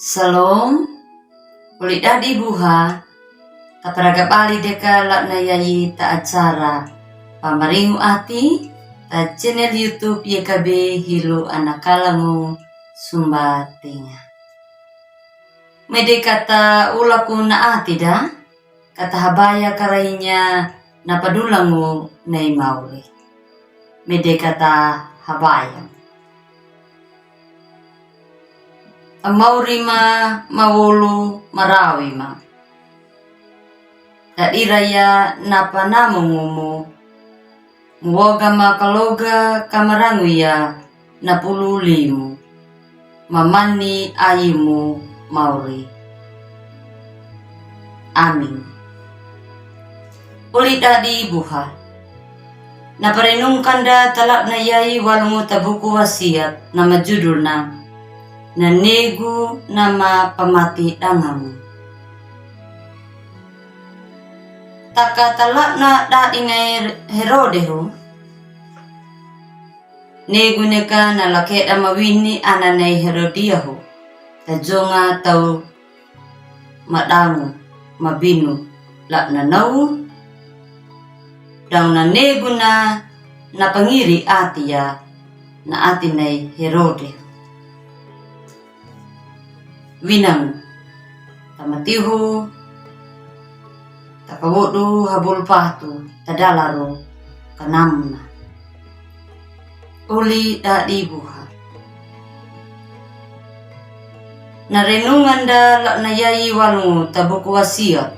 Salom, ulit dadi buha, taparaga bali deka lak na yayi ta acara pamaringu ati ta channel YouTube YKB Hilu Anakalangu Sumba Tinga. Mede kata ulaku na ati da, kata habaya karainya na padulangu na imauli. Mede kata habaya. Amaurima mawulu marawima. Dadiraya napa namungumu. Muwoga makaloga kamarangu ya napululimu. Mamani ayimu mauri. Amin. Uli dadi buha. Naparenungkan da talak na yai walungu tabuku wasiat nama judulna na negu nama pamati dangamu. Taka talak na dadi ngai Herodehu. Negu neka na lake mawini ananai Herodiahu. Tajonga tau madangu mabinu lak na nau. Dang na negu na pangiri ati ya na ati nai Herodehu. Winang tamatihu takawodu habul patu tadalaro kanamna. Uli dadi buha. Narenungan da lak na yai walungu tabuku wasiat.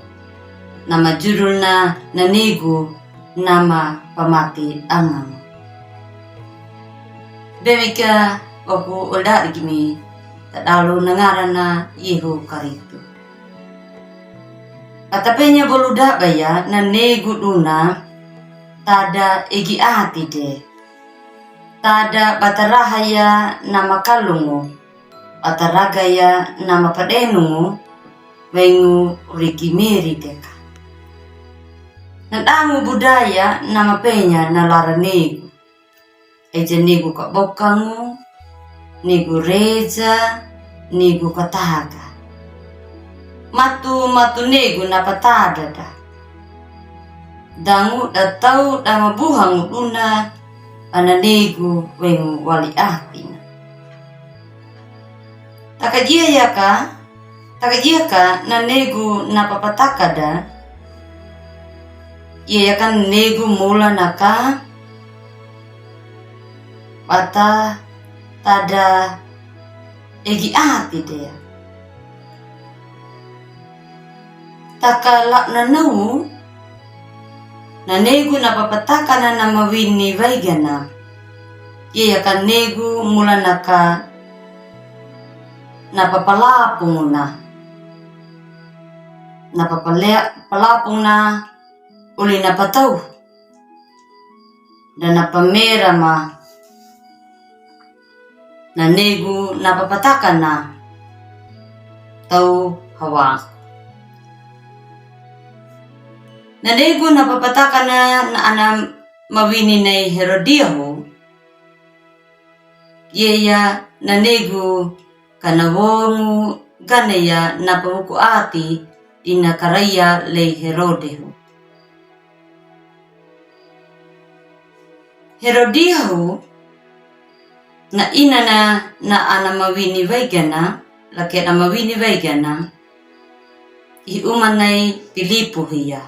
Nama judulna nanigu nama pamati angamu. Bemika oku ulda digimi tadalo nangarana Yehu karitu. Katapenya boluda baya na negu duna tada egi ati de. Tada batarahaya nama kalungu. Bataragaya nama padenungu. Wengu rikimiri deka. Nadangu budaya nama penya nalara negu. Eja negu kabokangu. Negu reja, negu kataga. Matu negu napatada da. Dangu datau dama buhangu duna ana negu wengu wali ahtina. Takajia ka na negu napapataka da. Iya yakan negu mula naka bata tada egi ati dea. Takalak na nau na negu napapataka na namawini vaigana. Iya kan negu mula naka napapalapung na. Napapalapung na uli napatau. Dan napamera ma na negu napapataka na tau hawa. Na negu napapataka na ana mawini na Herodiahu. Yeya na negu kanawongu ganaya napamuku ati ina karaya le Herodehu. Herodiahu na ina na ana mawini vaigana, laki na mawini vaigana, iumanay Pilipo hiya.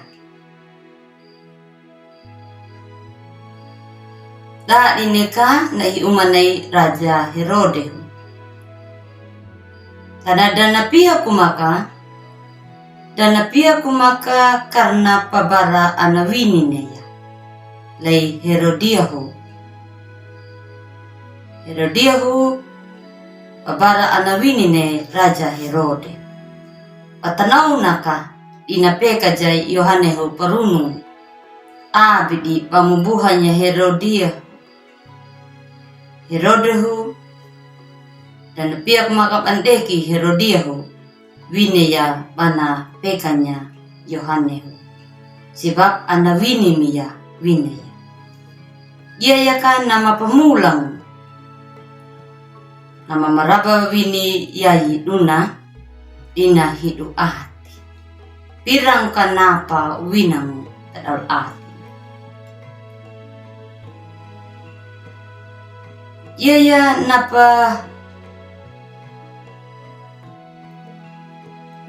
Da ineka na iumanay Raja Herodehu. Dana pia kumaka karena pabara anawini neya, lay Herodiahu. Herodiahu babara anawini ne Raja Herode. Patanaw naka inapeka jay Yohanehu parunung abidi pamubuhanya Herodiahu. Herodehu dan pihak makapandeki Herodiahu wineya mana pekanya Yohanehu. Sebab anawini miya wineya. Iya yakan nama pemulang. Nama maraba wini yai duna ina hidu ati. Pirang kanapa winang tadal ati. Yaya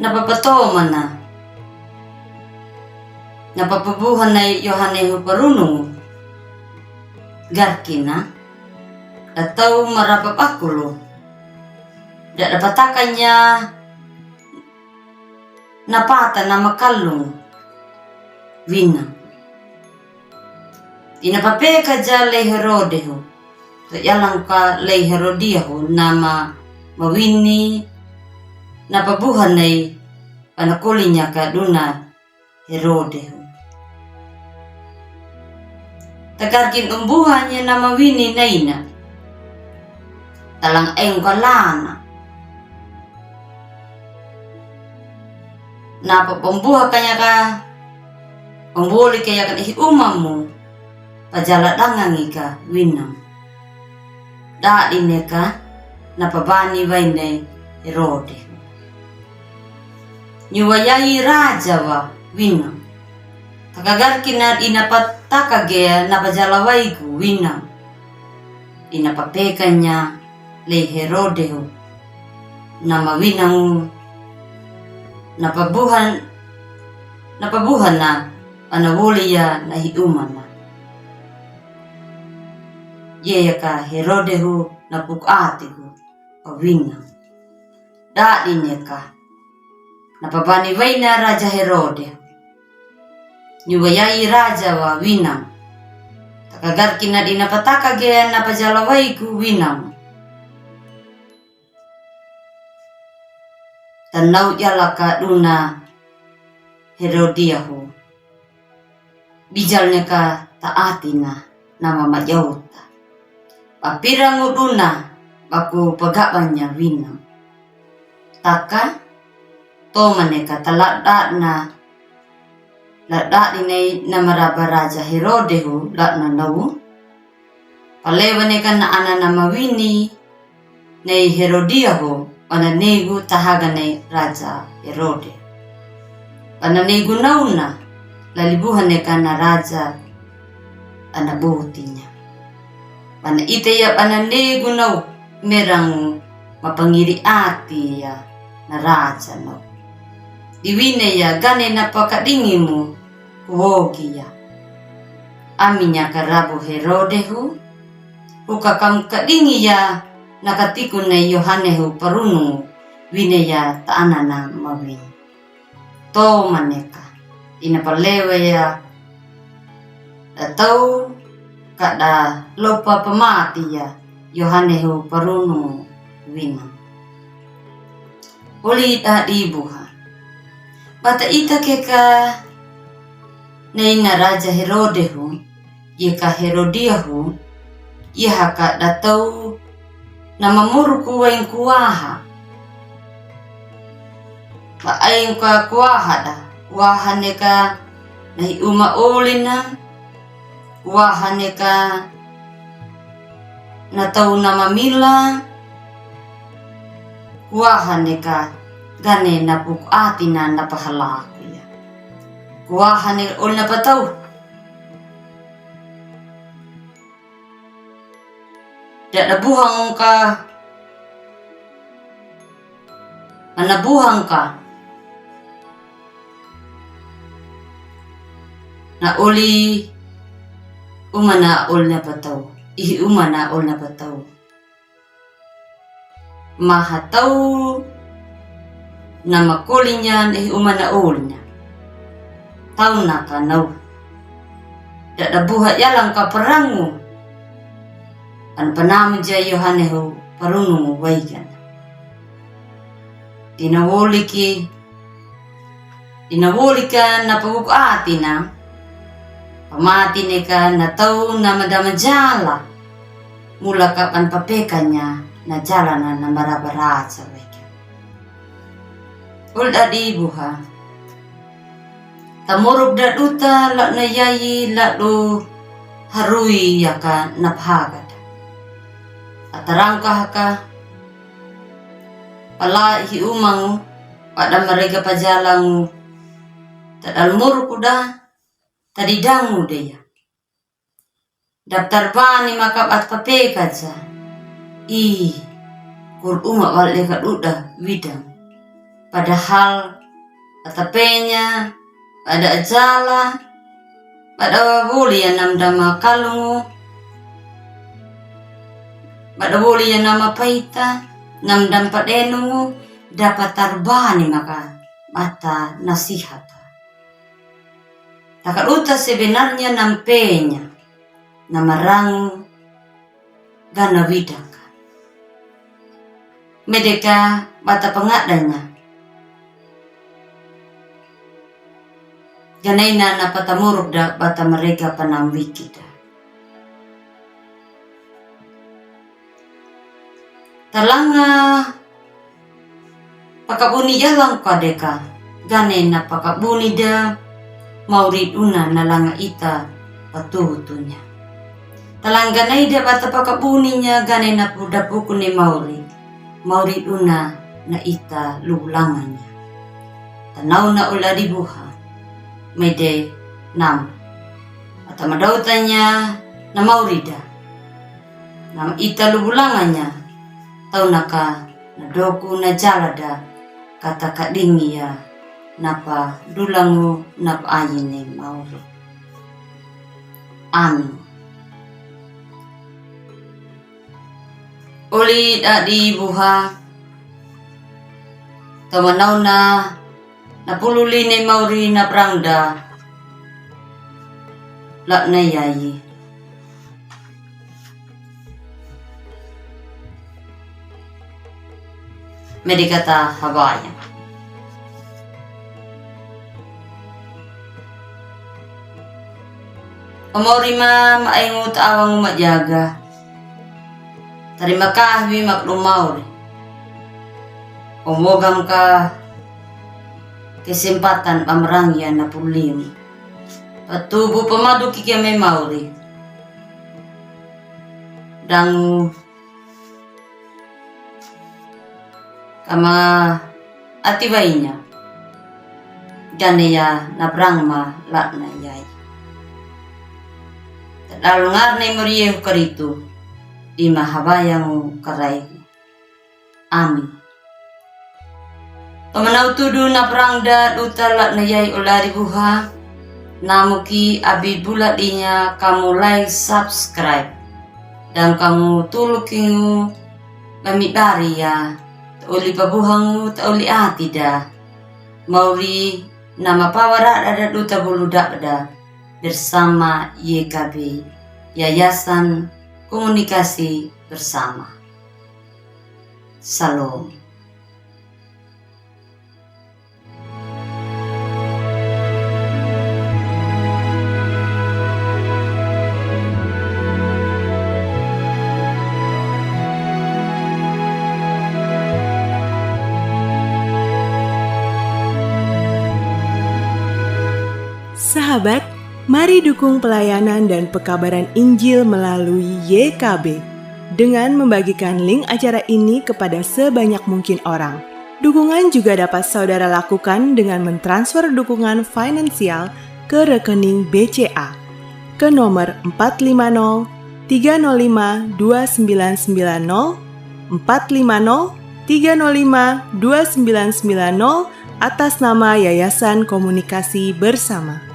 napapatoman na napapabuhan na Yohanehu parunong garkina atau marapapakulo da dapatakan niya napata na makalong winang inapapeka ja lay Herodeho so yalang ka lay Herodiaho na mawini napabuhan ay panakuli niya ka duna Herodeho. Tagarkin umbuhan niya na mawini na ina. Talang ayong kalana. Napapambuha kanya ka, pambuli kaya kan ihiumam mo, pajaladangang ika, winang. Daadin ka, napabani bay na Herodeho. Nyuwayayi raja wa winang. Takagarkin na inapatakagaya napajalaway ko winang. Inapapekan niya lay Herodeho na mawinang napabuhan na panawuliya na hiuman na. Yaya ka Herodeho na pukati ko pawinang. Daadin niya ka napabaniway na Raja Herodeho. Nyuwayayi raja wa winang. Takagarkin na dinapatakagaya na pajalaway ko winang. Tanaw yala ka duna Herodiaho. Bijal niya ka taati na mamadyawta. Papirang uduna baku pagaban niya winang. Taka toman niya ka talada na lada dinay na maraba Raja Herodeho la na nawu. Palewan ka na ana na mawini na Herodiaho pananigo tahaga na Raja Herode. Pananigo na lalibuhan ka na Raja anabuti niya. Panaitaya pananigo na merang mapangiri ati ya na Raja na. Diwinaya gane napakadingi mo kuwogiya. Aminya karabo Herodeho, ukakam kadingi ya nakatikon na Yohaneho parunong winaya taana na mawin. To maneka, inapalewa ya atau kada lopa pamati ya Yohaneho parunong winang. Uli dibuha. Bata ita keka na Raja Herodeho, yeka Herodiaho, yaka datau na mamuru kuwain kuwaha. Paayong ka kuwaha da, kuwaha neka na hiumaulin na, kuwaha neka na tau na mamila, kuwaha neka gane na pukati na napahalaku ya. Kuwahan ni ul na pataw. Nabuhang ka. Nabuhang ka. Na uli umana ul na pataw. Ihi umana ul na pataw. Mahataw na makulin niya na umanaul niya. Taon na ka naw. Dadabuha yalang ka parango. Ano pa naman dya Yohaneho parunong uwaygan. Tinawuli ka na pagukati na. Pamati ni ka na taon na madamadjala. Mula ka panpapeka niya na jala na marabara sa waygan. Ulda di buha. Tamurog da duta la na yayi la do harui yaka naphagad. Atarangka haka pala hiumang pada mereka pajalangu tadal murku dah tadi dangu dia daftar bani maka at papeka ja kur umak wale kat udah widang padahal atapenya pada jala pada buli yang nama kalungu pada buli yang nama paita namdam padenungu dapat tarbani maka mata nasihat. Takut uta sebenarnya nampenya nama rangu gana widaka. Medeka bata pengadanya. Ganaina na patamuruk da bata mereka panamwi kita. Talanga pakabuni yalang kadeka. Ganaina pakabuni da maurid una nalanga ita patutunya. Talangganai da bata pakabuninya ganaina pudapuku ni maurid una na ita lulangannya. Tanau na ula dibuha. Mede nam atau madautanya na maurida nam ita lubulangannya tau naka na doku na jalada kata kadingi ya napa dulangu napa ayine mauru. Amin. Uli di buha tamanau na pululi ni mauri na prangda lak na yayi medikata habaya Amori maaingut awang umajaga terima kahwi maklumauri omogam ka kesempatan pamerangyan na pulim. Patubo pamadu kikame mauri. Dan kama atibainya. Ganaya na brangma lak na yay. Tadalungar na moriyehu karito. Ima habayang karay. Amin. Pamanaw tudo na prangda utala na yay ulari buha namuki abi bulat dinya kamu like subscribe dan kamu tulukingu mamibari ya tauli pabuhangu tauli atida mauri nama pawara ada duta buludak da bersama YKB Yayasan Komunikasi Bersama. Salam. Sahabat, mari dukung pelayanan dan pekabaran Injil melalui YKB dengan membagikan link acara ini kepada sebanyak mungkin orang. Dukungan juga dapat saudara lakukan dengan mentransfer dukungan finansial ke rekening BCA ke nomor 450 305 2990 450 305 2990 atas nama Yayasan Komunikasi Bersama.